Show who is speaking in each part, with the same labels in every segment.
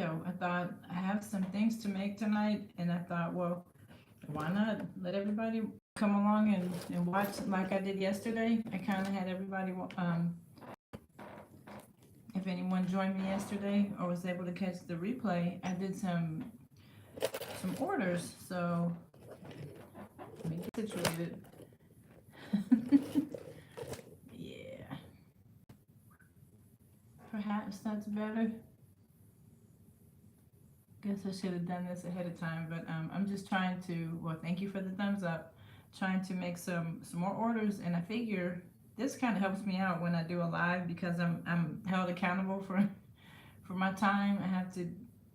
Speaker 1: video. I thought I have some things to make tonight, and I thought, well, why not let everybody come along and watch like I did yesterday. I kind of had everybody, if anyone joined me yesterday or was able to catch the replay, I did some orders. So let me get situated. Yeah, perhaps that's better. Guess I should have done this ahead of time, but I'm just trying to, well, thank you for the thumbs up. Trying to make some more orders, and I figure this kind of helps me out when I do a live because I'm held accountable for my time. I have to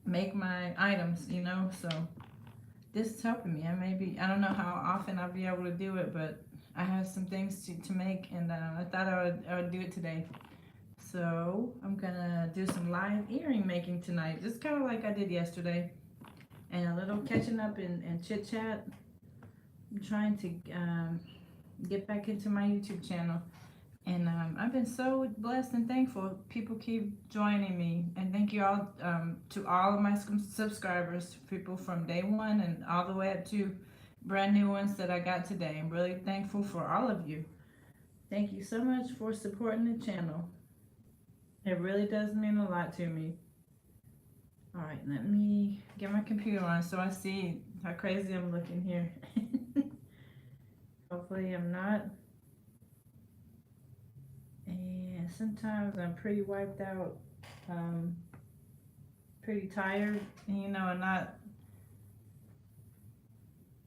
Speaker 1: make my items, you know, so this is helping me. I don't know how often I'll be able to do it, but I have some things to make, and I thought I would do it today. So I'm gonna do some live earring making tonight, just kind of like I did yesterday, and a little catching up and chit chat. I'm trying to get back into my YouTube channel, and I've been so blessed and thankful. People keep joining me, and thank you all to all of my subscribers, people from day one and all the way up to brand new ones that I got today. I'm really thankful for all of you. Thank you so much for supporting the channel. It really does mean a lot to me. All right, let me get my computer on so I see how crazy I'm looking here. Hopefully I'm not. And sometimes I'm pretty wiped out, pretty tired, you know, and not,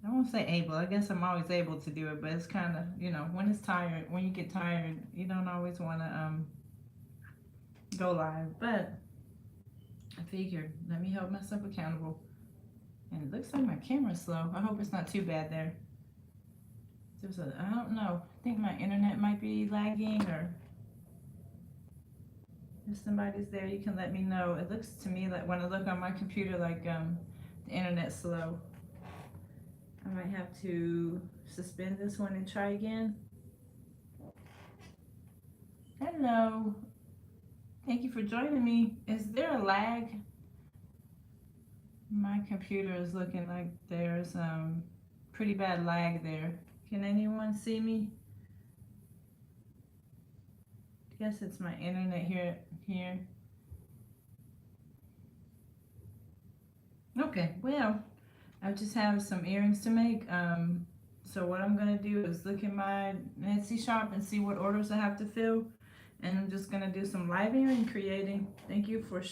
Speaker 1: I won't say able. I guess I'm always able to do it, but it's kind of, you know, when you get tired, you don't always want to go live. But I figured, let me hold myself accountable. And it looks like my camera's slow. I hope it's not too bad there. I don't know. I think my internet might be lagging, or if somebody's there, you can let me know. It looks to me like when I look on my computer, like the internet's slow. I might have to suspend this one and try again. Hello. Thank you for joining me. Is there a lag? My computer is looking like there's pretty bad lag there. Can anyone see me? I guess it's my internet here. Okay, well, I just have some earrings to make. So what I'm gonna do is look at my Etsy shop and see what orders I have to fill, and I'm just gonna do some live earring creating. Thank you for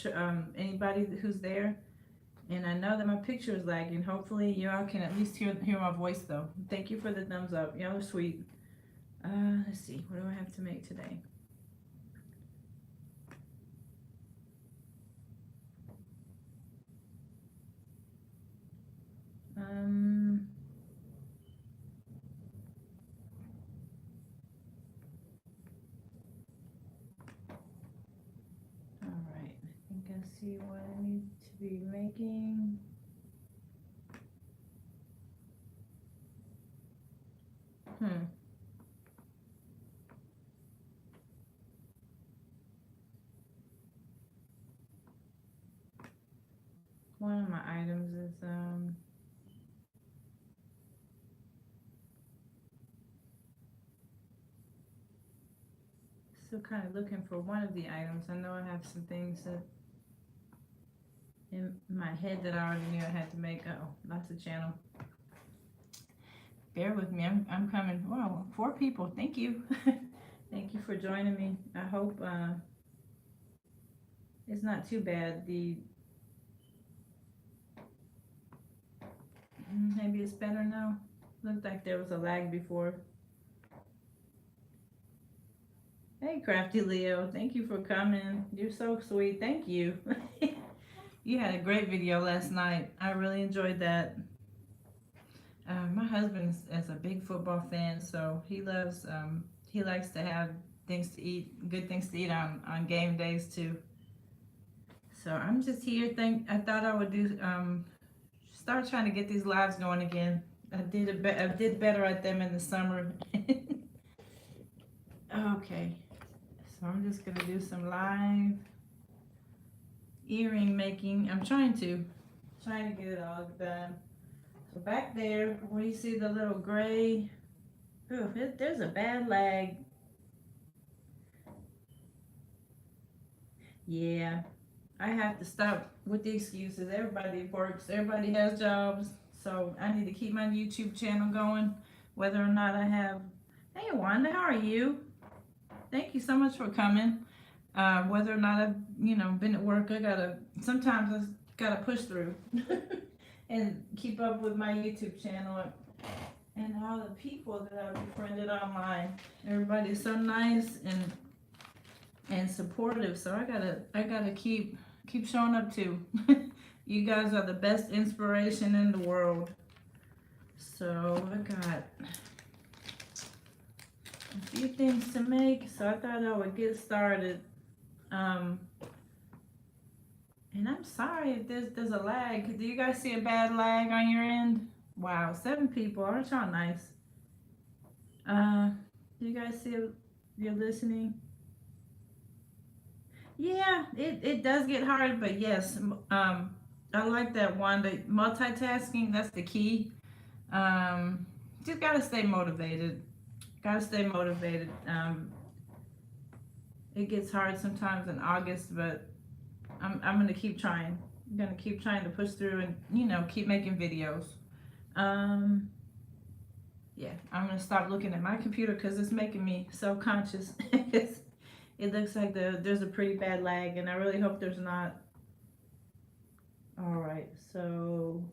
Speaker 1: anybody who's there. And I know that my picture is lagging. Hopefully y'all can at least hear my voice though. Thank you for the thumbs up. Y'all are sweet. Let's see. What do I have to make today? All right. I think I see what I need to be making. One of my items is still kind of looking for one of the items. I know I have some things that in my head that I already knew I had to make. Oh, lots of channel. Bear with me. I'm coming. Wow, 4 people. Thank you. Thank you for joining me. I hope it's not too bad. Maybe it's better now. Looked like there was a lag before. Hey, Crafty Leo. Thank you for coming. You're so sweet. Thank you. You had a great video last night. I really enjoyed that. My husband is a big football fan, so he likes to have things to eat, good things to eat on game days too. So I'm just here. I thought I would do start trying to get these lives going again. I did better at them in the summer. Okay, so I'm just gonna do some live earring making. I'm trying to get it all done. So back there, where you see the little gray, ooh, there's a bad lag. Yeah, I have to stop with the excuses. Everybody works, everybody has jobs, so I need to keep my YouTube channel going, whether or not I have. Hey, Wanda, how are you? Thank you so much for coming. Whether or not I've, been at work, sometimes I gotta push through and keep up with my YouTube channel and all the people that I've befriended online. Everybody's so nice and supportive, so I gotta keep showing up too. You guys are the best inspiration in the world. So I got a few things to make, so I thought I would get started. Um, and I'm sorry if there's a lag. Do you guys see a bad lag on your end? Wow, 7 people. Aren't y'all nice? Do you guys see if you're listening? Yeah, it does get hard, but yes, I like that one. The multitasking, that's the key. Um, just gotta stay motivated. Gotta stay motivated. It gets hard sometimes in August, but I'm gonna keep trying. I'm gonna keep trying to push through and keep making videos. Um, yeah, I'm gonna stop looking at my computer because it's making me self-conscious. It looks like there's a pretty bad lag, and I really hope there's not. All right, so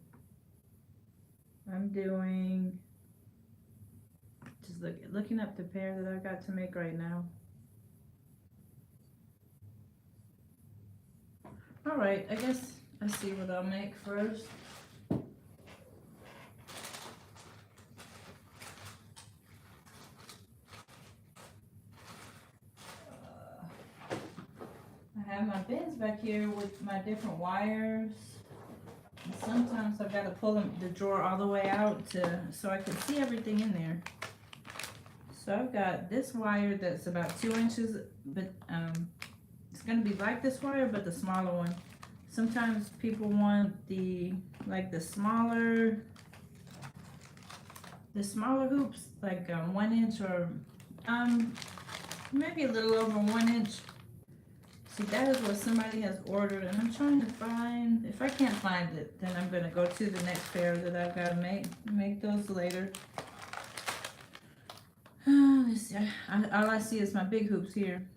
Speaker 1: I'm doing just looking up the pair that I got to make right now. All right, I guess I see what I'll make first. I have my bins back here with my different wires. And sometimes I've got to pull the drawer all the way out so I can see everything in there. So I've got this wire that's about 2 inches, but it's going to be like this wire, but the smaller one. Sometimes people want the smaller hoops, like 1 inch or maybe a little over 1 inch. See, that is what somebody has ordered, and I'm trying to find. If I can't find it, then I'm gonna go to the next pair that I've got to make those later. Let's see. All I see is my big hoops here.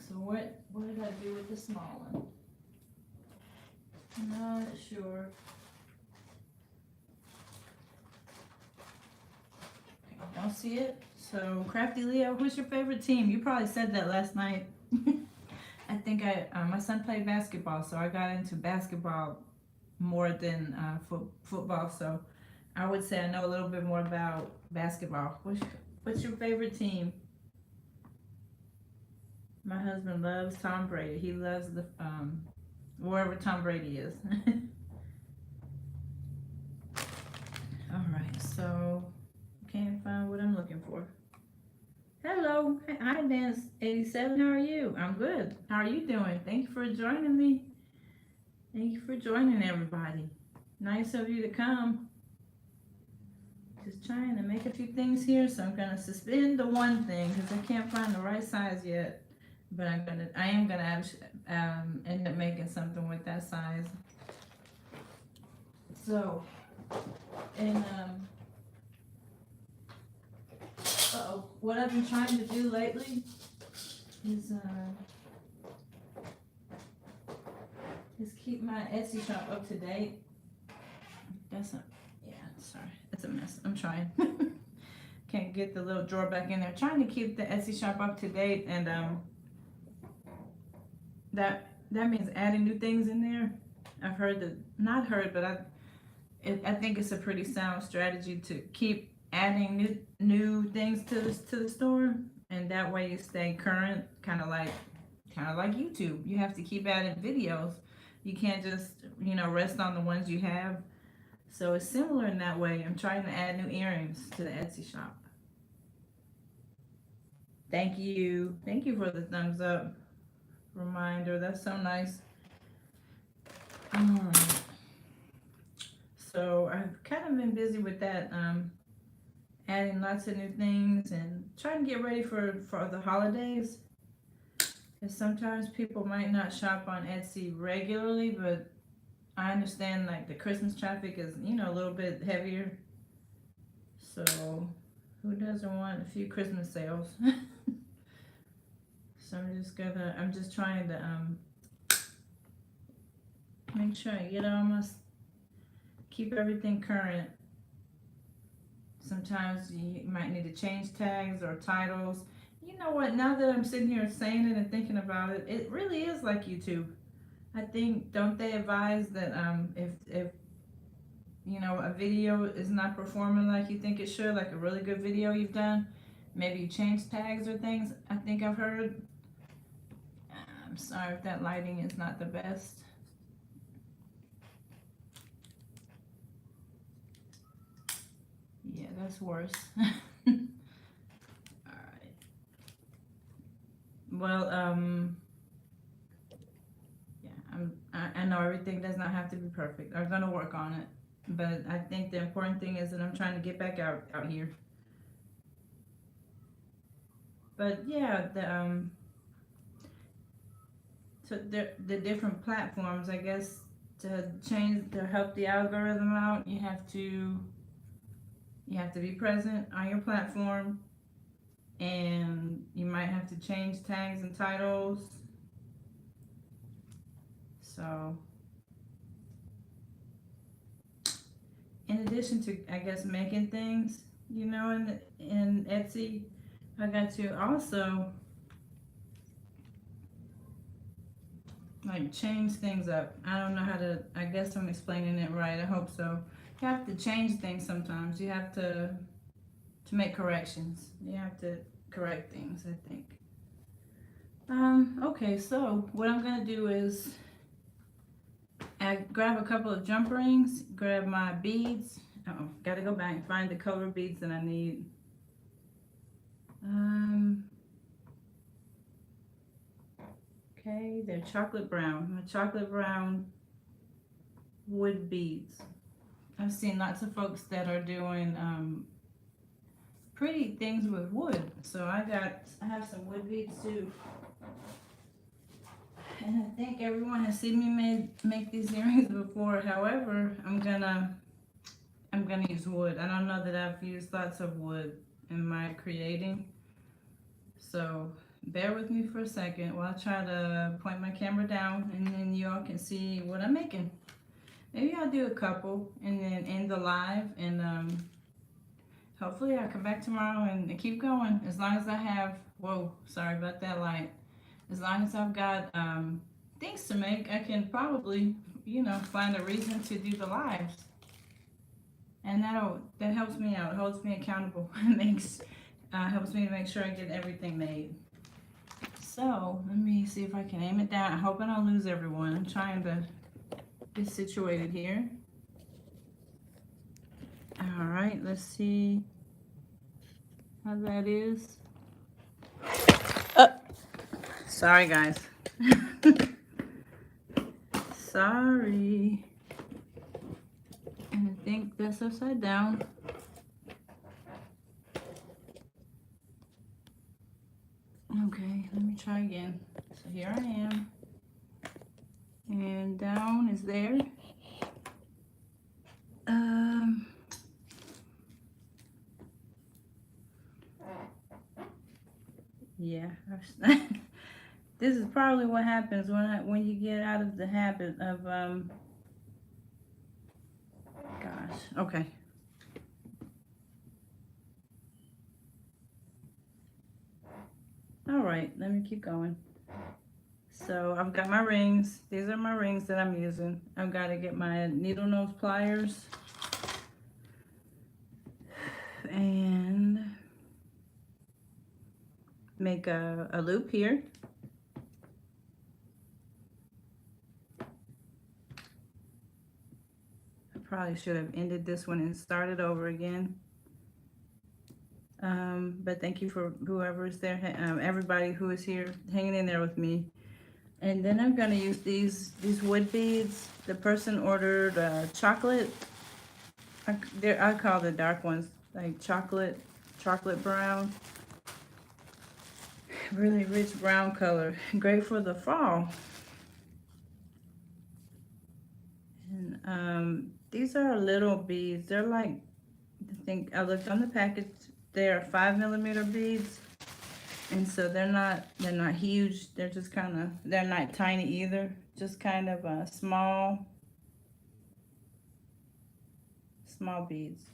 Speaker 1: So what did I do with the small one? Not sure. Okay, don't see it. So Crafty Leo, who's your favorite team? You probably said that last night. I think my son played basketball, so I got into basketball more than football. So I would say I know a little bit more about basketball. What's your favorite team? My husband loves Tom Brady. He loves the wherever Tom Brady is. All right, so can't find what I'm looking for. Hello, hi Dance87. How are you? I'm good. How are you doing? Thank you for joining me. Thank you for joining everybody. Nice of you to come. Just trying to make a few things here, so I'm gonna suspend the one thing because I can't find the right size yet. But I am gonna end up making something with that size. So, and what I've been trying to do lately is keep my Etsy shop up to date. Sorry, it's a mess. I'm trying. Can't get the little drawer back in there. Trying to keep the Etsy shop up to date, and that means adding new things in there. I've not heard, but I think it's a pretty sound strategy to keep adding new things to the store, and that way you stay current, kind of like YouTube. You have to keep adding videos. You can't just rest on the ones you have. So it's similar in that way. I'm trying to add new earrings to the Etsy shop. Thank you for the thumbs up reminder. That's so nice. Alright. So I've kind of been busy with that, adding lots of new things and trying to get ready for the holidays. Because sometimes people might not shop on Etsy regularly, but I understand like the Christmas traffic is, a little bit heavier. So who doesn't want a few Christmas sales? So I'm just trying to make sure I get keep everything current. Sometimes you might need to change tags or titles. You know what? Now that I'm sitting here saying it and thinking about it, it really is like YouTube. I think, don't they advise that if a video is not performing like you think it should, like a really good video you've done, maybe you change tags or things. I think I've heard. I'm sorry if that lighting is not the best. Yeah, that's worse. All right. Well, yeah, I know everything does not have to be perfect. I'm gonna work on it, but I think the important thing is that I'm trying to get back out here. But yeah, so the different platforms, I guess, to help the algorithm out, you have to be present on your platform, and you might have to change tags and titles. So in addition to, I guess, making things, in Etsy, I got to also like change things up. I don't know how to, I guess I'm explaining it right. I hope so. You have to change things sometimes. You have to make corrections. You have to correct things, I think. Okay, so what I'm gonna do is grab a couple of jump rings, grab my beads. Gotta go back and find the color beads that I need. Okay, they're chocolate brown. My chocolate brown wood beads. I've seen lots of folks that are doing pretty things with wood. So I have some wood beads too. And I think everyone has seen me make these earrings before. However, I'm gonna use wood. I don't know that I've used lots of wood in my creating. So bear with me for a second while I try to point my camera down, and then you all can see what I'm making. Maybe I'll do a couple and then end the live, and hopefully I'll come back tomorrow and keep going. As long as I have, whoa, sorry about that light. As long as I've got things to make, I can probably, find a reason to do the lives. And that helps me out, holds me accountable. Helps me to make sure I get everything made. So let me see if I can aim it down. I hope I don't lose everyone. I'm trying to get situated here. All right, let's see how that is. Sorry, guys. Sorry. And I think that's upside down. Okay, let me try again. So here I am. And down is there. Yeah. This is probably what happens when you get out of the habit of gosh. Okay. All right, let me keep going. So I've got my rings. These are my rings that I'm using. I've got to get my needle nose pliers and make a loop here. I probably should have ended this one and started over again. But thank you for whoever's there, everybody who is here hanging in there with me. And then I'm gonna use these wood beads. The person ordered chocolate. I call the dark ones like chocolate brown, really rich brown color, great for the fall. And these are little beads. They're like, I think I looked on the package. They are 5 millimeter beads, and so they're not huge. They're just kind of, they're not tiny either. Just kind of small beads.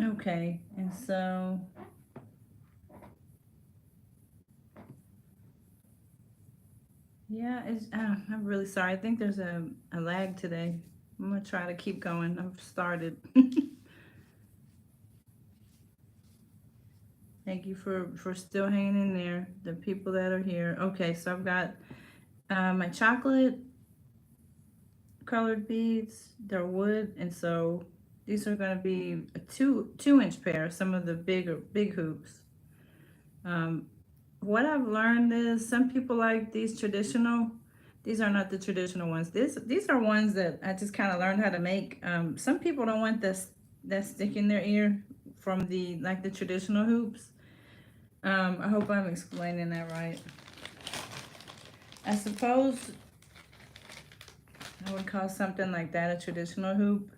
Speaker 1: Okay, and so yeah, I'm really sorry. I think there's a lag today. I'm gonna try to keep going. I've started. Thank you for still hanging in there. The people that are here. Okay, so I've got my chocolate colored beads. They're wood, and so these are gonna be a two-inch pair. Some of the big hoops. Um, what I've learned is some people like these traditional. These are not the traditional ones. These are ones that I just kind of learned how to make. Some people don't want this that stick in their ear from the like the traditional hoops. I hope I'm explaining that right. I suppose I would call something like that a traditional hoop,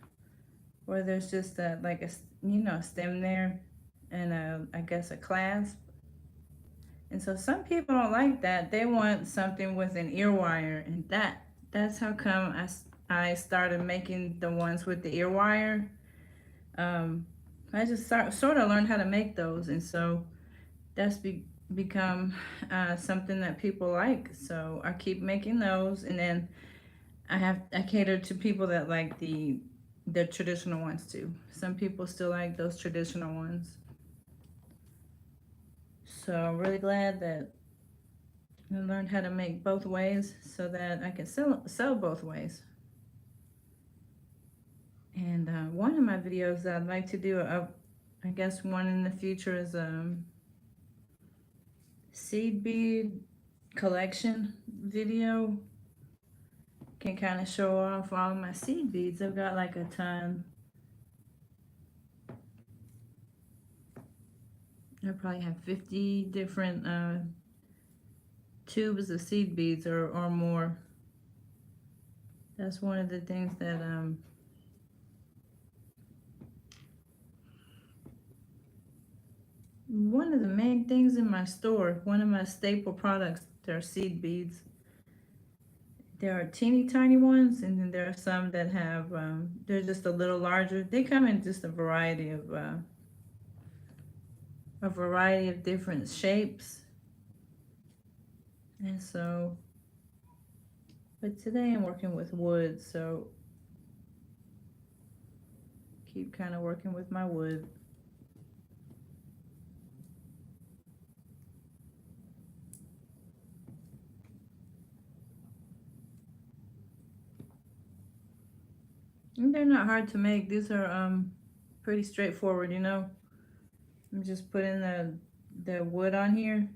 Speaker 1: where there's just a like a stem there, and I guess a clasp. And so some people don't like that. They want something with an ear wire, and that's how come I started making the ones with the ear wire. Um, I just sort of learned how to make those, and so that's become something that people like. So I keep making those, and then I cater to people that like the traditional ones too. Some people still like those traditional ones. So I'm really glad that I learned how to make both ways so that I can sell both ways. And one of my videos that I'd like to do, I guess one in the future is seed bead collection video. Can kind of show off all my seed beads. I've got like a ton. I probably have 50 different tubes of seed beads or more. That's one of the things that one of the main things in my store, one of my staple products, they're seed beads. There are teeny tiny ones, and then there are some that have, they're just a little larger. They come in just a variety of different shapes. And so, but today I'm working with wood, so keep kind of working with my wood. And they're not hard to make. These are pretty straightforward, you know. I'm just putting the wood on here.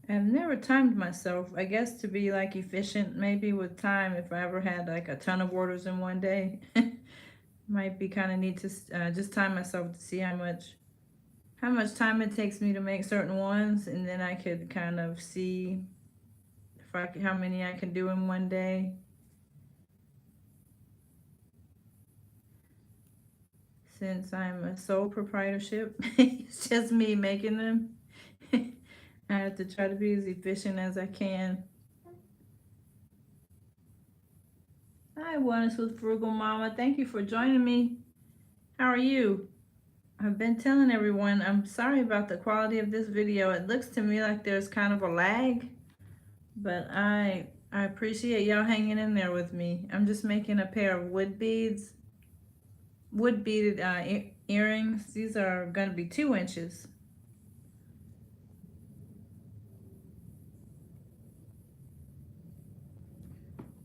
Speaker 1: I've never timed myself. I guess to be like efficient, maybe with time, if I ever had like a ton of orders in one day, might be kind of neat to just time myself to see how much time it takes me to make certain ones, and then I could kind of see if how many I can do in one day. Since I'm a sole proprietorship, it's just me making them. I have to try to be as efficient as I can. Hi, Oneness with Frugal Mama. Thank you for joining me. How are you? I've been telling everyone I'm sorry about the quality of this video. It looks to me like there's kind of a lag, but I appreciate y'all hanging in there with me. I'm just making a pair of wood beaded earrings. These are going to be 2 inches.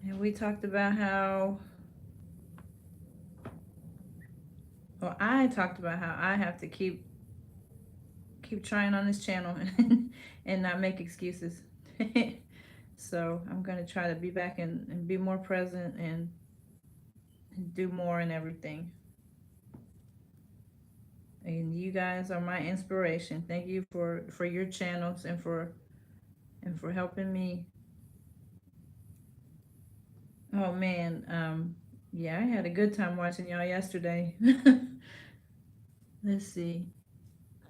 Speaker 1: And we talked about how, or I talked about how I have to keep trying on this channel and not make excuses. So I'm gonna try to be back and be more present and do more and everything. And you guys are my inspiration. Thank you for your channels and for helping me. Oh man, yeah, I had a good time watching y'all yesterday. Let's see.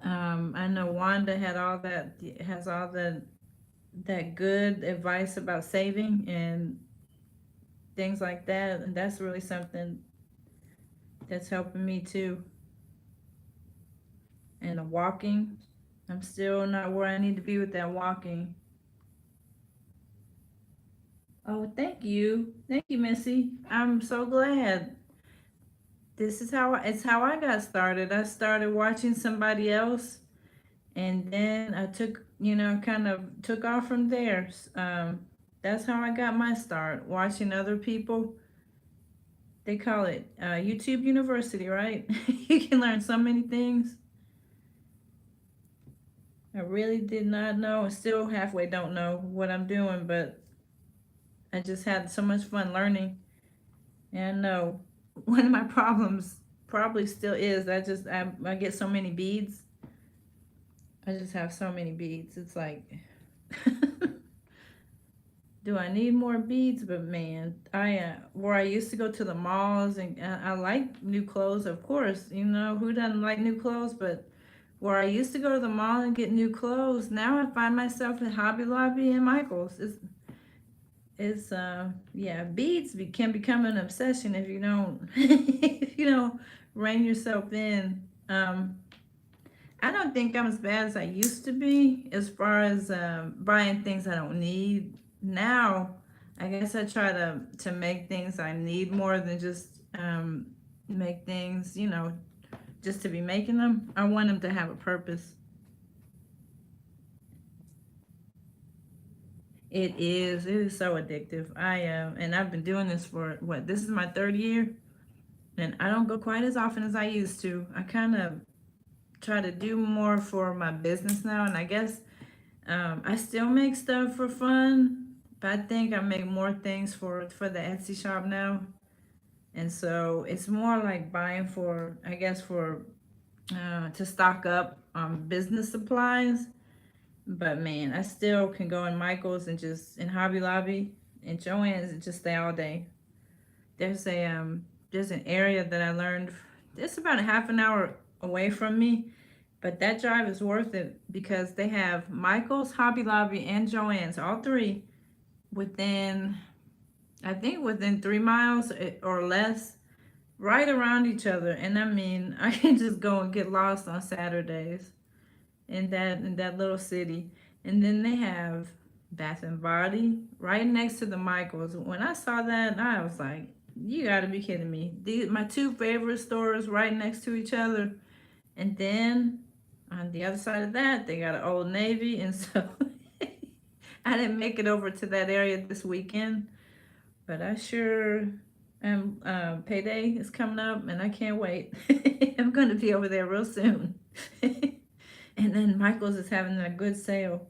Speaker 1: I know Wanda had all that has all that good advice about saving and things like that, and that's really something that's helping me too. And the walking, I'm still not where I need to be with that walking. Oh, thank you, Missy. I'm so glad. This is it's how I got started. I started watching somebody else, and then I took, kind of took off from there. That's how I got my start, watching other people. They call it YouTube University, right? You can learn so many things. I really did not know, and still halfway don't know what I'm doing, but I just had so much fun learning. And no, one of my problems probably still is I get so many beads. I just have so many beads. It's like, do I need more beads? But man, I where I used to go to the malls and I like new clothes, of course. Who doesn't like new clothes? But where I used to go to the mall and get new clothes, now I find myself at Hobby Lobby and Michaels. It's yeah, can become an obsession if you don't if you don't rein yourself in. I don't think I'm as bad as I used to be as far as buying things I don't need. Now, I guess I try to make things I need more than just make things, just to be making them. I want them to have a purpose. It is so addictive. And I've been doing this for what? This is my third year, and I don't go quite as often as I used to. I kind of try to do more for my business now, and I guess I still make stuff for fun, but I think I make more things for the Etsy shop now, and so it's more like buying for, I guess, for to stock up on business supplies. But man, I still can go in Michael's and just in Hobby Lobby and Joann's and just stay all day. There's an area that I learned. It's about a half an hour away from me, but that drive is worth it because they have Michael's, Hobby Lobby, and Joann's, all three within, I think within 3 miles or less, right around each other. And I mean, I can just go and get lost on Saturdays in that little city. And then they have Bath and Body right next to the Michaels. When I saw that, I was like, "You got to be kidding me!" My two favorite stores right next to each other, and then on the other side of that, they got an Old Navy, and so I didn't make it over to that area this weekend, but I sure am. Payday is coming up, and I can't wait. I'm going to be over there real soon. And then Michael's is having a good sale.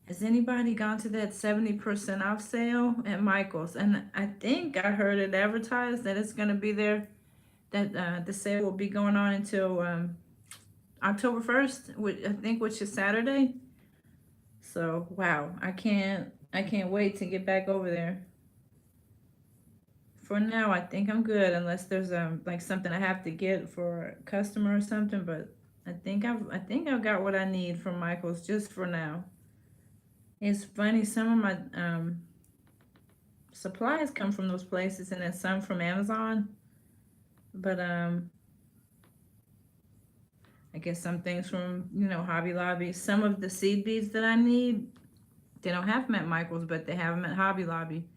Speaker 1: Has anybody gone to that 70% off sale at Michael's? And I think I heard it advertised that it's going to be there, that the sale will be going on until October 1st, which is Saturday. So wow, I can't wait to get back over there. For now, I think I'm good unless there's like something I have to get for a customer or something. But I think I've got what I need from Michael's just for now. It's funny, some of my supplies come from those places, and then some from Amazon. But I guess some things from Hobby Lobby. Some of the seed beads that I need, they don't have them at Michael's, but they have them at Hobby Lobby.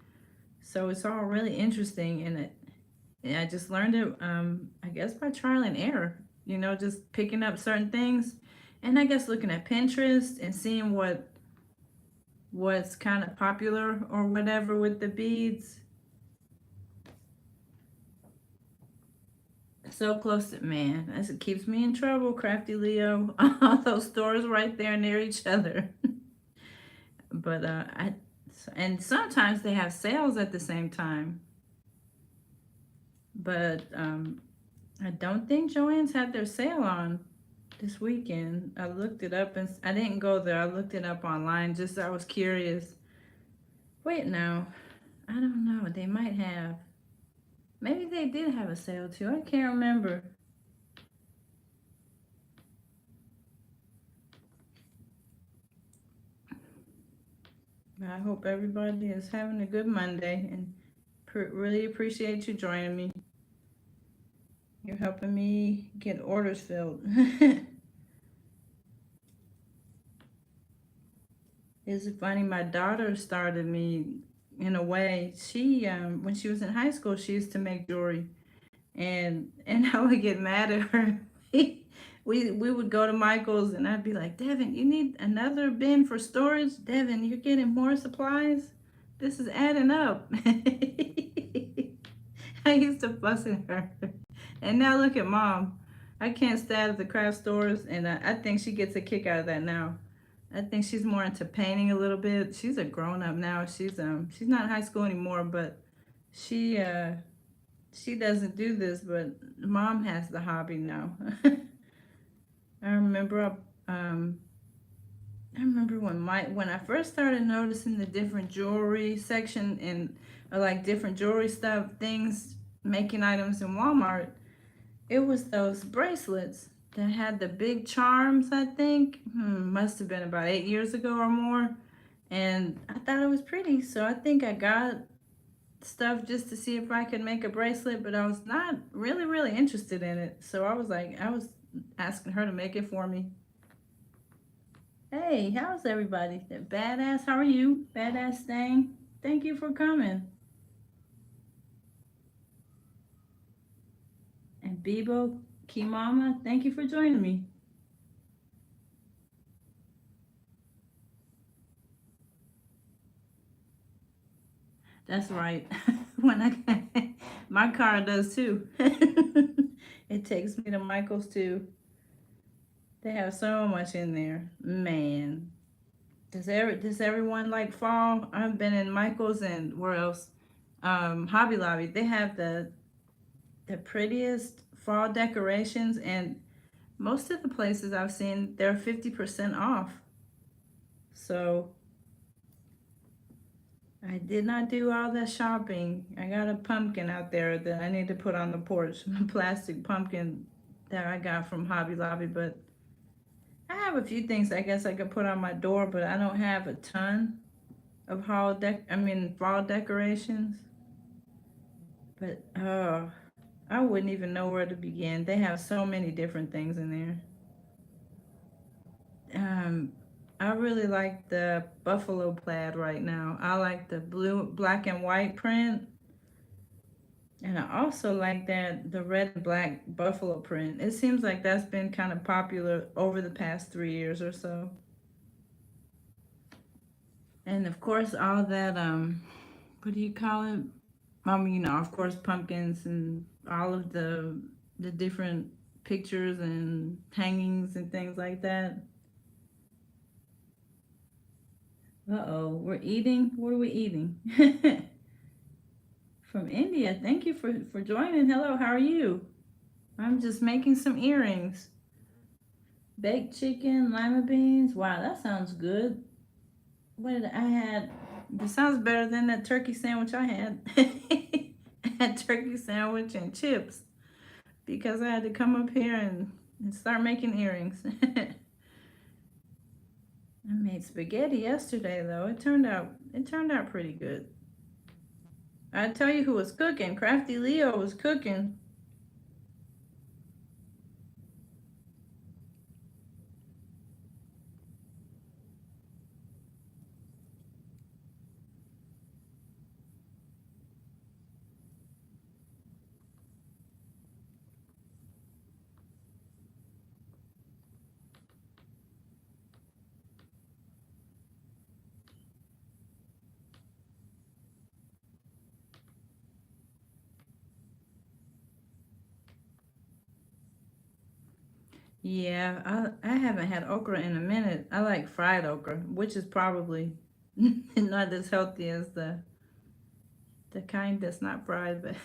Speaker 1: So it's all really interesting, and I just learned it, I guess by trial and error. Just picking up certain things, and I guess looking at Pinterest and seeing what's kind of popular or whatever with the beads. So close to man. As it keeps me in trouble, Crafty Leo. All those stores right there near each other. But and sometimes they have sales at the same time. But I don't think Joann's had their sale on this weekend. I looked it up and I didn't go there. I looked it up online. Just I was curious. Wait, no, I don't know. They might have. Maybe they did have a sale too. I can't remember. I hope everybody is having a good Monday and really appreciate you joining me. You're helping me get orders filled. It's funny, my daughter started me in a way. She, when she was in high school, she used to make jewelry, and I would get mad at her. We would go to Michael's, and I'd be like, Devin, you need another bin for storage. Devin, you're getting more supplies. This is adding up. I used to fuss at her, and now look at mom. I can't stand the craft stores, and I think she gets a kick out of that now. I think she's more into painting a little bit. She's a grown up now. She's not in high school anymore, but she she doesn't do this, but mom has the hobby now. I remember um I remember when I first started noticing the different jewelry section and like different jewelry stuff, things, making items in Walmart. It was those bracelets that had the big charms, I think. Must have been about 8 years ago or more. And I thought it was pretty, so I think I got stuff just to see if I could make a bracelet, but I was not really interested in it. So I was asking her to make it for me. Hey, how's everybody? Badass, how are you? Badass thing. Thank you for coming. And Bibo, Kimama, thank you for joining me. That's right. When I my car does too. It takes me to Michael's too. They have so much in there. Man. Does everyone like fall? I've been in Michael's and where else? Hobby Lobby. They have the prettiest fall decorations, and most of the places I've seen they're 50% off. So I did not do all that shopping. I got a pumpkin out there that I need to put on the porch. A plastic pumpkin that I got from Hobby Lobby, but I have a few things I guess I could put on my door, but I don't have a ton of fall decorations. But I wouldn't even know where to begin. They have so many different things in there. I really like the buffalo plaid right now. I like the blue, black and white print. And I also like that the red and black buffalo print. It seems like that's been kind of popular over the past 3 years or so. And of course, all that what do you call it? Of course, pumpkins and all of the different pictures and hangings and things like that. Uh-oh, we're eating. What are we eating? From India. Thank you for joining. Hello, how are you? I'm just making some earrings. Baked chicken, lima beans. Wow, that sounds good. What did I had? This sounds better than that turkey sandwich I had. I had turkey sandwich and chips because I had to come up here and start making earrings. I made spaghetti yesterday though. It turned out pretty good. I tell you who was cooking. Crafty Leo was cooking. Yeah, I haven't had okra in a minute. I like fried okra, which is probably not as healthy as the kind that's not fried, but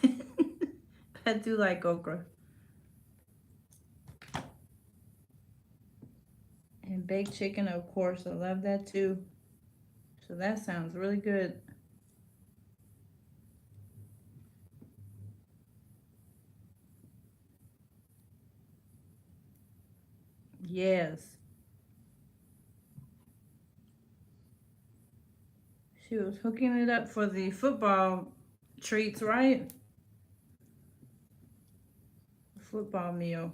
Speaker 1: I do like okra. And baked chicken, of course, I love that too. So that sounds really good. Yes. She was hooking it up for the football treats, right? Football meal.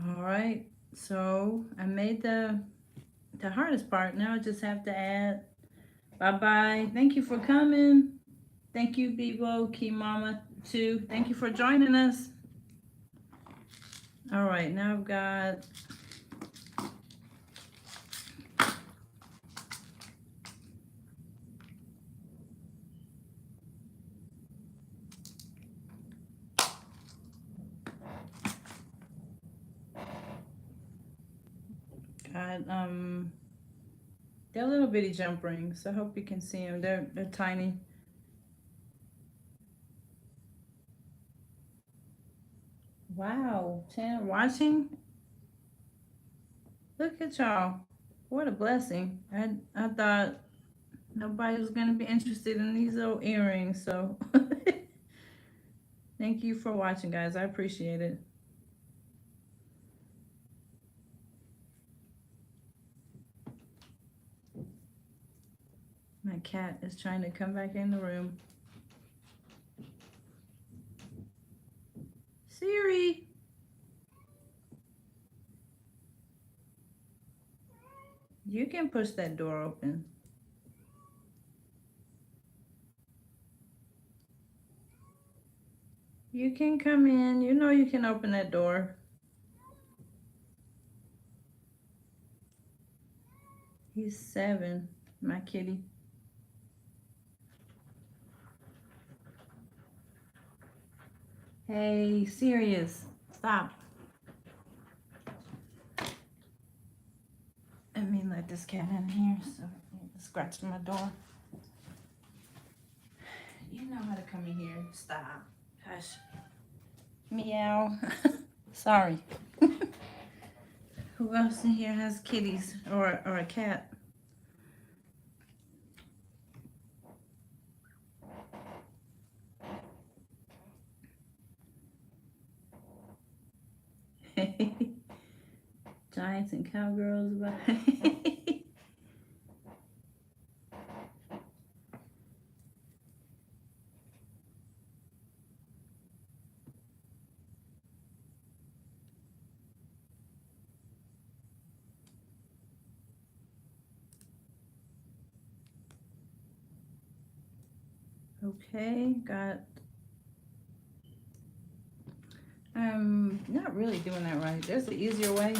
Speaker 1: All right. So I made the hardest part. Now I just have to add bye bye. Thank you for coming. Thank you, Bebo, Key Mama too. Thank you for joining us. All right, now I've got they're little bitty jump rings. I hope you can see them. They're tiny. Wow, Chan watching. Look at y'all. What a blessing. I thought nobody was gonna be interested in these little earrings. So thank you for watching, guys. I appreciate it. My cat is trying to come back in the room. Siri, you can push that door open. You can come in. You know you can open that door. He's 7, my kitty. Hey, serious. Stop. Let me let this cat in here so he scratch my door. You know how to come in here. Stop. Hush. Meow. Sorry. Who else in here has kitties or a cat? Giants and cowgirls. Okay, got. I'm not really doing that right. There's an easier way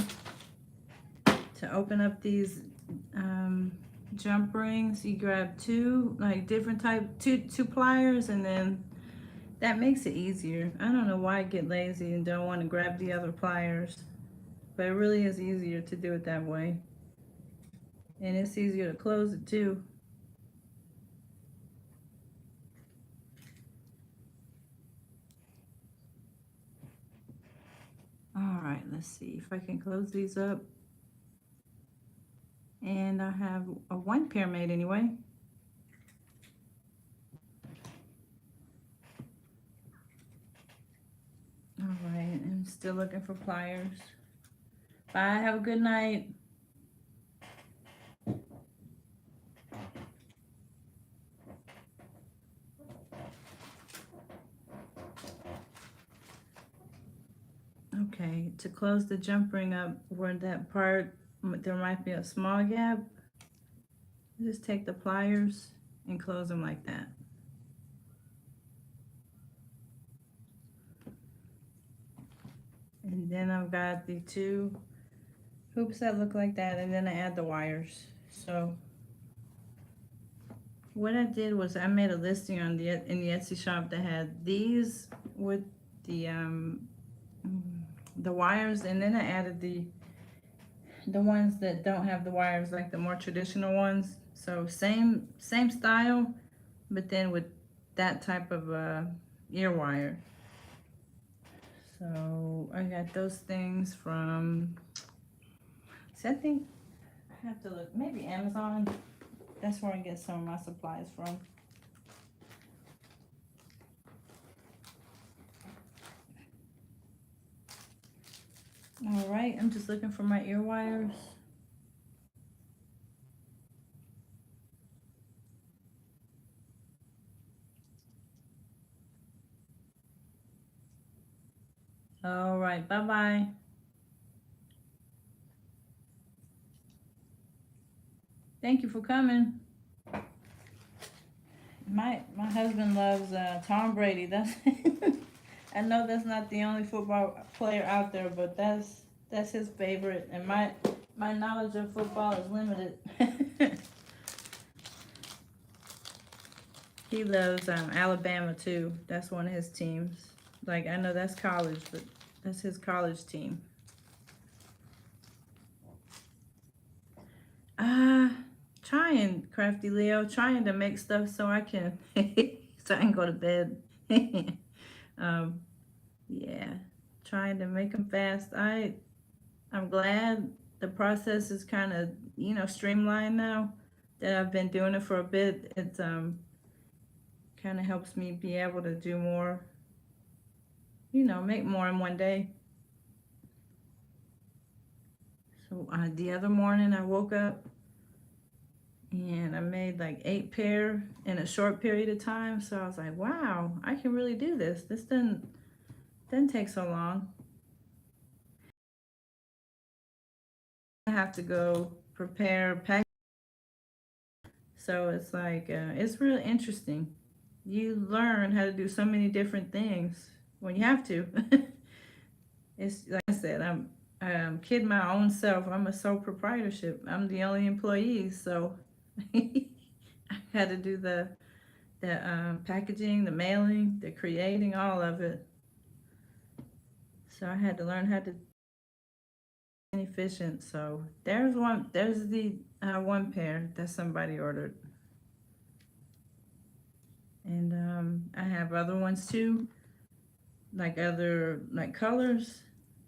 Speaker 1: to open up these um, jump rings. You grab two, like different type, two pliers, and then that makes it easier. I don't know why I get lazy and don't want to grab the other pliers, but it really is easier to do it that way. And it's easier to close it too. All right, let's see if I can close these up. And I have a one pair made anyway. All right, I'm still looking for pliers. Bye, have a good night. Okay, to close the jump ring up where that part, there might be a small gap, just take the pliers and close them like that. And then I've got the two hoops that look like that, and then I add the wires. So what I did was I made a listing on the Etsy shop that had these with the the wires, and then I added the ones that don't have the wires, like the more traditional ones. So same style, but then with that type of ear wire. So I got those things from, so I think I have to look, maybe Amazon. That's where I get some of my supplies from. All right, I'm just looking for my ear wires. All right, bye-bye. Thank you for coming. My husband loves Tom Brady. That's I know that's not the only football player out there, but that's his favorite, and my knowledge of football is limited. He loves Alabama too. That's one of his teams. Like, I know that's college, but that's his college team. Ah, trying, Crafty Leo, trying to make stuff so I can so I can go to bed. um, yeah, trying to make them fast. I'm glad the process is kind of, streamlined now that I've been doing it for a bit. It's kind of helps me be able to do more, make more in one day. So the other morning I woke up and I made like 8 pair in a short period of time. So I was like, wow, I can really do this. This didn't take so long. I have to go prepare pack. So it's like it's really interesting. You learn how to do so many different things when you have to. It's like I said, I'm kidding my own self. I'm a sole proprietorship. I'm the only employee, so I had to do the packaging, the mailing, the creating, all of it. So I had to learn how to be efficient. So there's one. There's the one pair that somebody ordered, and I have other ones too, like other like colors.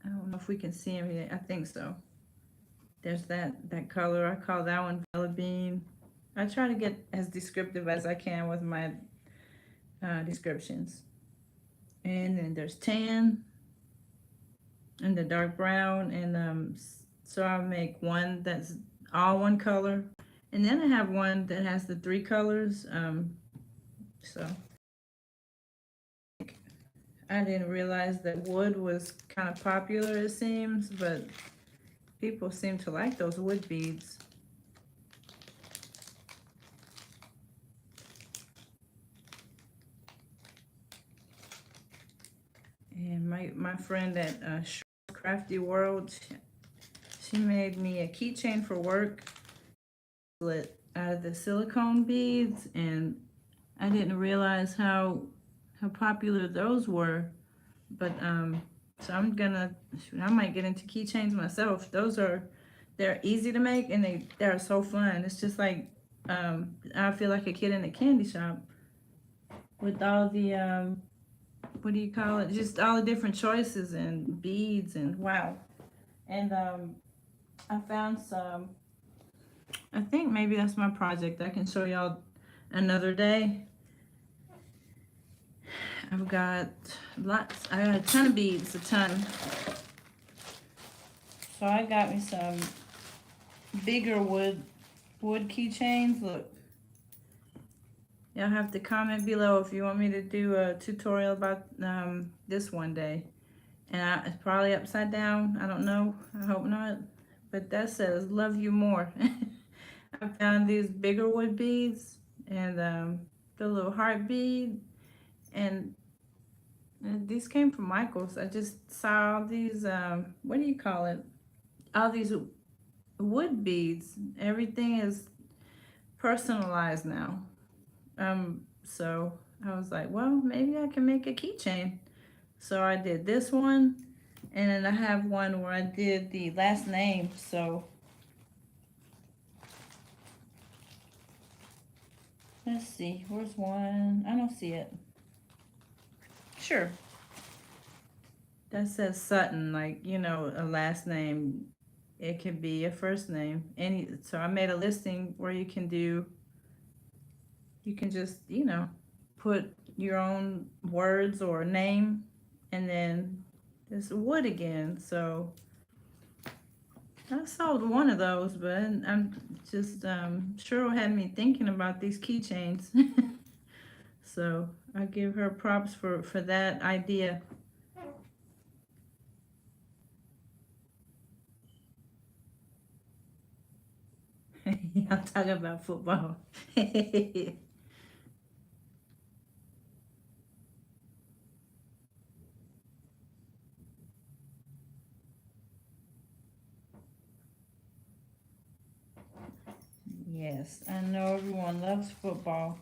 Speaker 1: I don't know if we can see them yet. I think so. There's that color. I call that one Vanilla Bean. I try to get as descriptive as I can with my descriptions. And then there's tan and the dark brown, and so I make one that's all one color, and then I have one that has the 3 colors. So I didn't realize that wood was kind of popular, it seems, but people seem to like those wood beads. And my friend at Crafty World, she made me a keychain for work out of the silicone beads, and I didn't realize how popular those were. But so I might get into keychains myself. They're easy to make, and they're so fun. It's just like I feel like a kid in a candy shop with all the what do you call it? Just all the different choices and beads, and wow. And I found some. I think maybe that's my project. I can show y'all another day. I've got lots. I got a ton of beads, a ton. So I got me some bigger wood keychains. Look, y'all have to comment below if you want me to do a tutorial about this one day. And it's probably upside down. I don't know. I hope not. But that says "Love you more." I found these bigger wood beads and the little heart bead, and these came from Michael's. I just saw all these what do you call it? All these wood beads. Everything is personalized now. So I was like, well, maybe I can make a keychain. So I did this one, and then I have one where I did the last name. So let's see, where's one? I don't see it. Sure. That says Sutton, like, you know, a last name. It could be a first name. So I made a listing where you can just, you know, put your own words or name, and then there's wood again. So I sold one of those, but I'm just Cheryl had me thinking about these keychains. So I give her props for that idea. I'm talking about football. Yes, I know everyone loves football.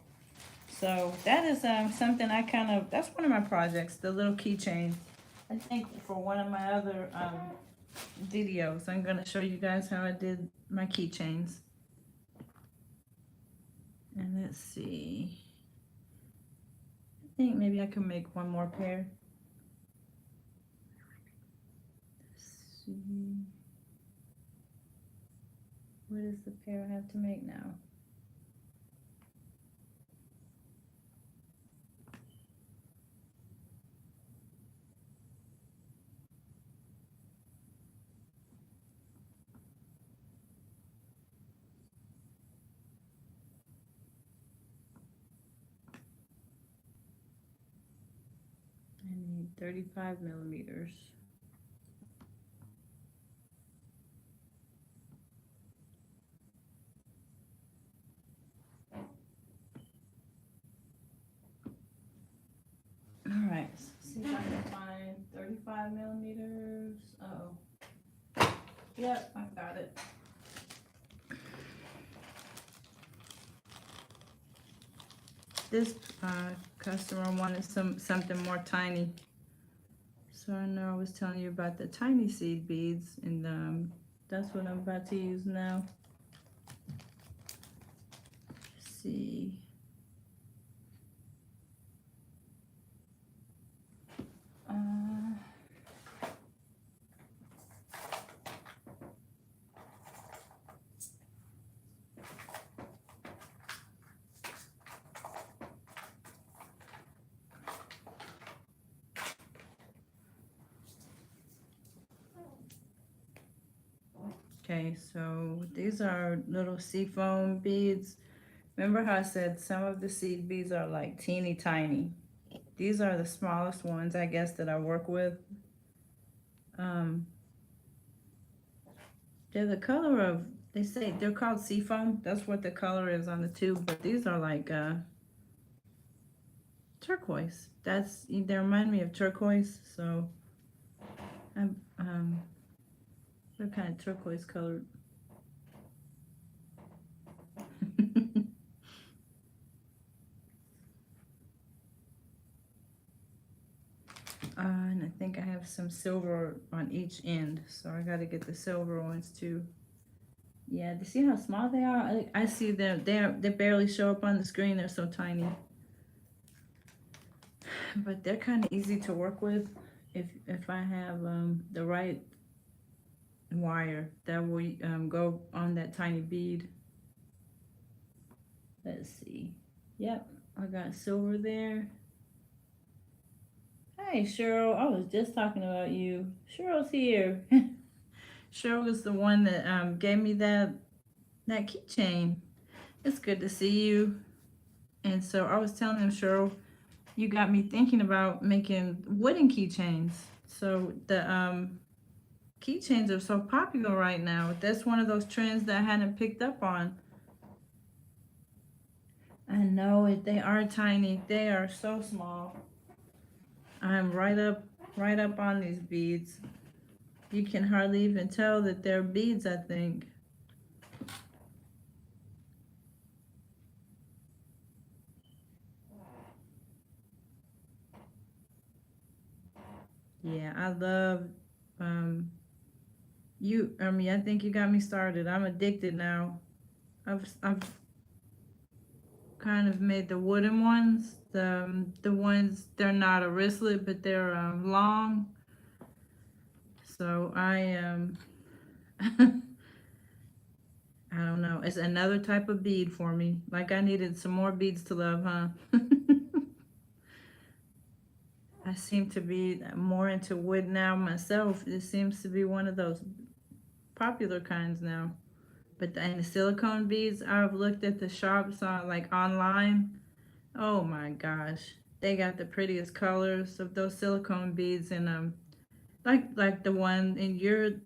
Speaker 1: So that is something that's one of my projects, the little keychain. I think for one of my other videos, I'm gonna show you guys how I did my keychains. And let's see. I think maybe I can make one more pair. Let's see. What is the pair I have to make now? I need 35 millimeters. All right, see if I can find 35 millimeters. Uh-oh. Yep, I got it. This customer wanted something more tiny. So I know I was telling you about the tiny seed beads, and that's what I'm about to use now. Let's see. Okay, so these are little seafoam beads. Remember how I said some of the seed beads are like teeny tiny? These are the smallest ones, I guess, that I work with. Um, they're the color of, they say they're called seafoam. That's what the color is on the tube, but these are like turquoise. They remind me of turquoise, so I'm, they're kind of turquoise colored. And I think I have some silver on each end, so I got to get the silver ones too. Yeah, do you see how small they are? I see them. They barely show up on the screen. They're so tiny, but they're kind of easy to work with if I have the right wire that will go on that tiny bead. Let's see. Yep, I got silver there. Hey, Cheryl, I was just talking about you. Cheryl's here. Cheryl was the one that gave me that keychain. It's good to see you. And so I was telling him, Cheryl, you got me thinking about making wooden keychains. So the keychains are so popular right now. That's one of those trends that I hadn't picked up on. I know it. They are tiny. They are so small. I'm right up on these beads. You can hardly even tell that they're beads, I think. Yeah, I love um I think you got me started. I'm addicted now. I've kind of made the wooden ones. The ones they're not a wristlet, but they're long. So I don't know. It's another type of bead for me. Like I needed some more beads to love, huh? I seem to be more into wood now myself. It seems to be one of those popular kinds now. But and the silicone beads, I've looked at the shops on like online. Oh my gosh, they got the prettiest colors of those silicone beads, and like the one in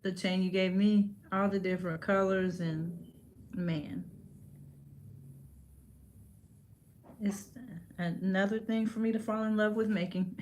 Speaker 1: the chain you gave me, all the different colors, and man, it's another thing for me to fall in love with making.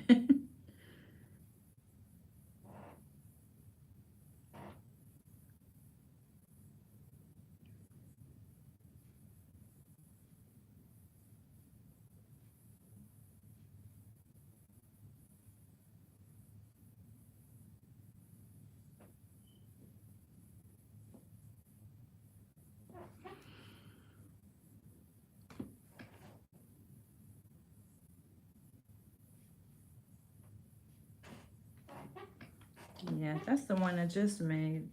Speaker 1: Yeah, that's the one I just made.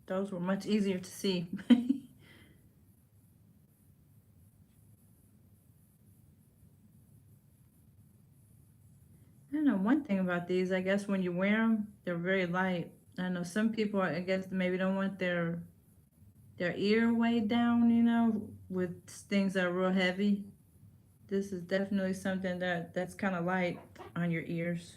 Speaker 1: Those were much easier to see. I know one thing about these. I guess when you wear them, they're very light. I know some people, I guess, maybe don't want their ear weighed down, with things that are real heavy. This is definitely something that's kind of light on your ears.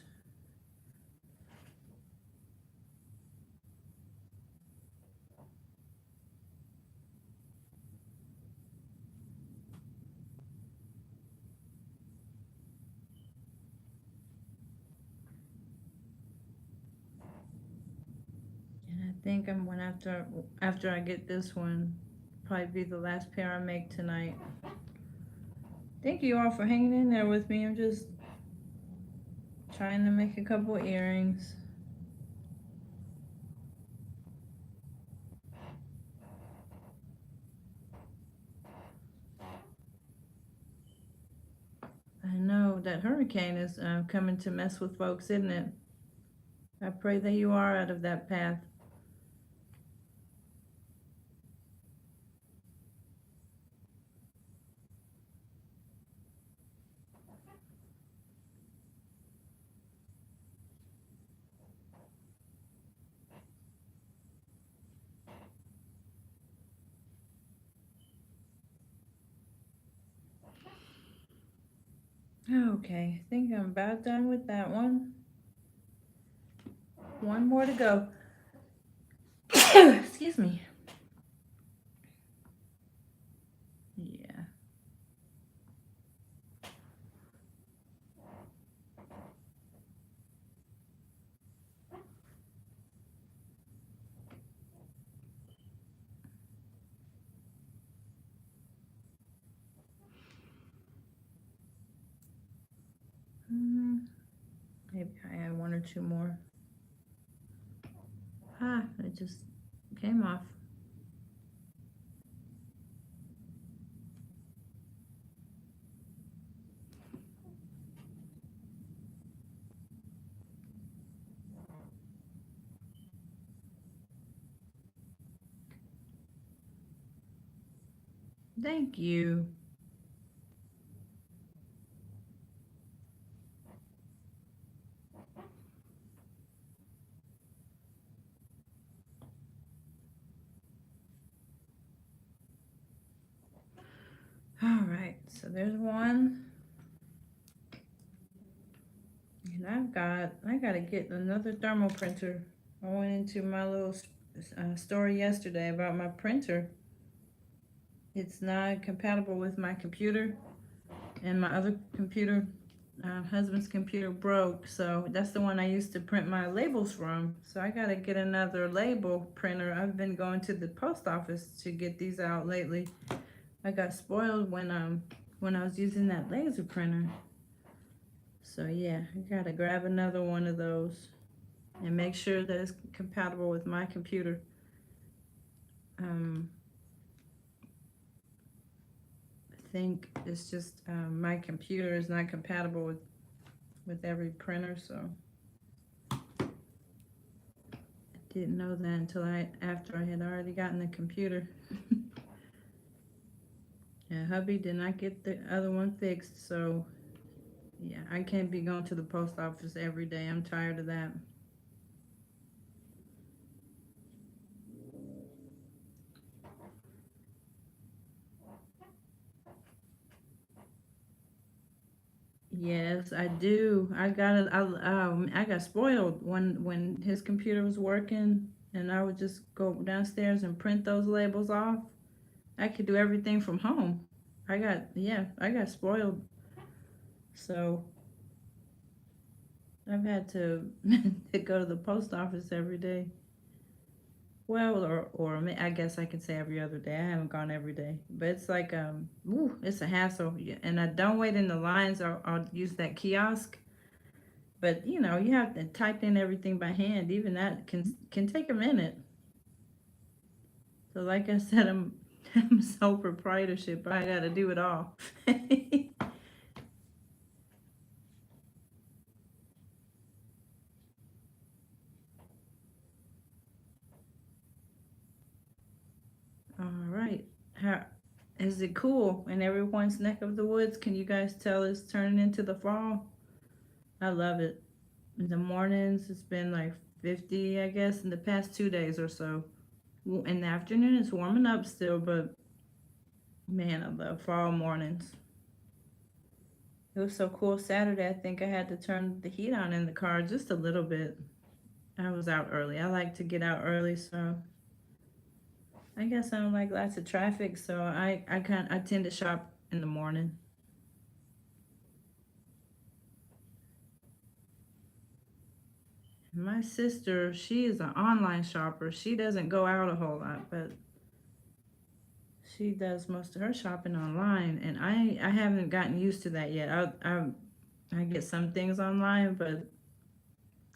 Speaker 1: And I think I'm one after I get this one, probably be the last pair I make tonight. Thank you all for hanging in there with me. I'm just trying to make a couple earrings. I know that hurricane is coming to mess with folks, isn't it? I pray that you are out of that path. Okay, I think I'm about done with that one. One more to go. Excuse me. Yeah. Mm, maybe I add one or two more. Ah, it just came off. Thank you. All right, so there's one. And I gotta get another thermal printer. I went into my little story yesterday about my printer. It's not compatible with my computer, and my other computer, husband's computer broke. So that's the one I used to print my labels from. So I gotta get another label printer. I've been going to the post office to get these out lately. I got spoiled when I was using that laser printer. So yeah, I gotta grab another one of those and make sure that it's compatible with my computer. Um, I think it's just my computer is not compatible with every printer, so I didn't know that until after I had already gotten the computer. Yeah, hubby did not get the other one fixed, so yeah, I can't be going to the post office every day. I'm tired of that. Yes, I do. I got it. I got spoiled when his computer was working, and I would just go downstairs and print those labels off. I could do everything from home. I got spoiled. So I've had to to go to the post office every day. Well, I guess I can say every other day. I haven't gone every day, but it's like it's a hassle. Yeah, and I don't wait in the lines. I'll use that kiosk. But you have to type in everything by hand. Even that can take a minute. So like I said, I'm sole proprietorship. I got to do it all. All right. How is it cool in everyone's neck of the woods? Can you guys tell it's turning into the fall? I love it. In the mornings, it's been like 50, I guess, in the past 2 days or so. In the afternoon, it's warming up still, but man, I love fall mornings. It was so cool Saturday. I think I had to turn the heat on in the car just a little bit. I was out early. I like to get out early, so I guess I don't like lots of traffic, so I tend to shop in the morning. My sister, she is an online shopper. She doesn't go out a whole lot, but she does most of her shopping online, and I haven't gotten used to that yet. I get some things online, but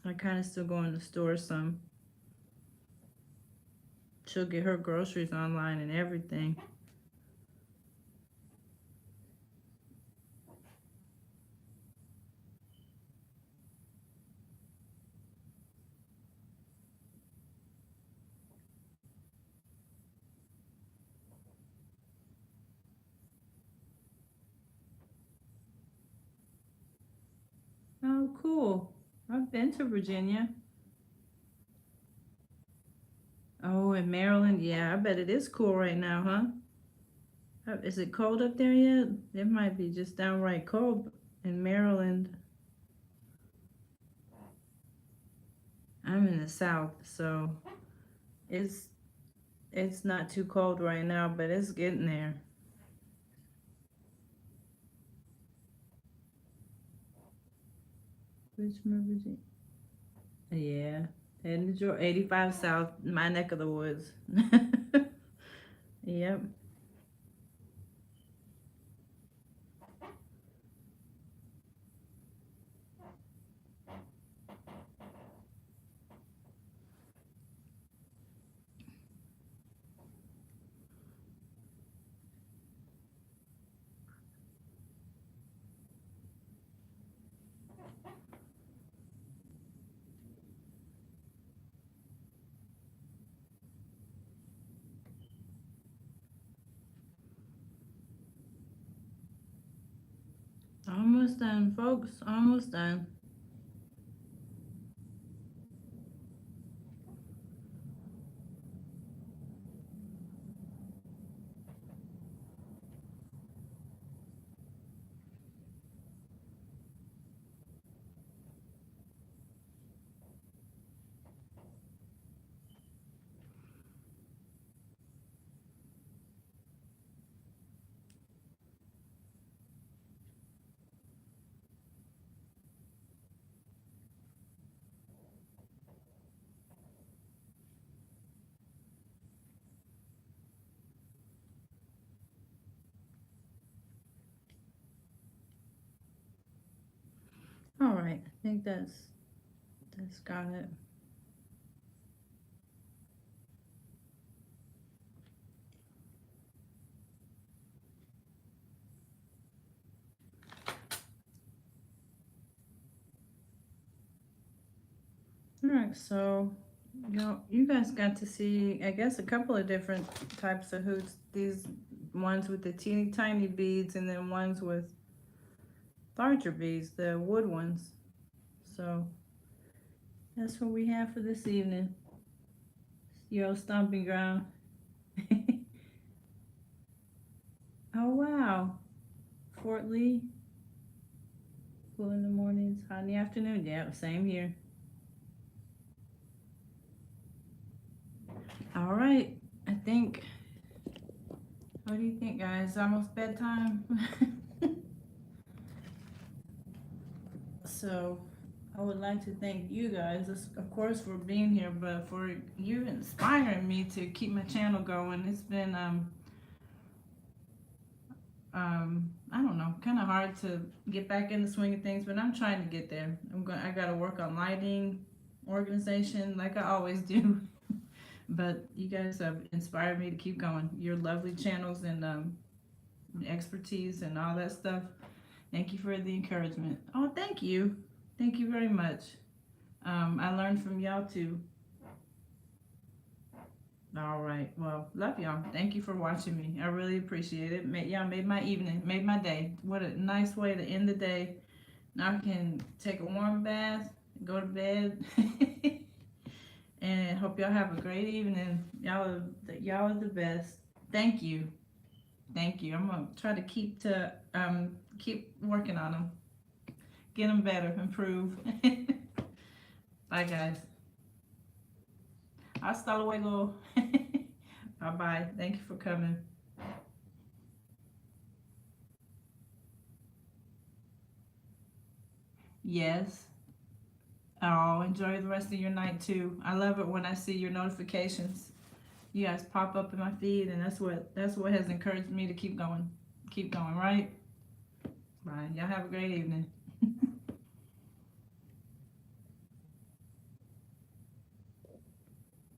Speaker 1: I kind of still go in the store some. She'll get her groceries online and everything. Oh, cool. I've been to Virginia. Oh, in Maryland, yeah, I bet it is cool right now, huh? Is it cold up there yet? It might be just downright cold in Maryland. I'm in the South, so it's it's not too cold right now, but it's getting there. Richmond, Virginia. Yeah, and enjoy 85 South, my neck of the woods. Yep. Almost done, folks. Almost done. All right, I think that's got it. All right, so you guys got to see, I guess, a couple of different types of hoots. These ones with the teeny tiny beads, and then ones with larger beads, the wood ones. So that's what we have for this evening. Your old stomping ground. Oh wow, Fort Lee, cool in the mornings, hot in the afternoon. Yeah, same here. All right, I think. What do you think, guys? Almost bedtime. So, I would like to thank you guys, of course, for being here, but for you inspiring me to keep my channel going. It's been I don't know, kind of hard to get back in the swing of things, but I'm trying to get there. I got to work on lighting, organization, like I always do. But you guys have inspired me to keep going. Your lovely channels and expertise and all that stuff. Thank you for the encouragement. Oh, thank you very much. I learned from y'all too. All right. Well, love y'all. Thank you for watching me. I really appreciate it. Y'all made my evening, made my day. What a nice way to end the day. Now I can take a warm bath, go to bed, and hope y'all have a great evening. Y'all are the best. Thank you. Thank you. I'm gonna try to keep working on them, get them better, improve. Bye, guys. Hasta luego. Bye bye. Thank you for coming. Yes. Oh, enjoy the rest of your night too. I love it when I see your notifications. You guys pop up in my feed, and that's what has encouraged me to keep going. Keep going, right? Bye. Y'all have a great evening.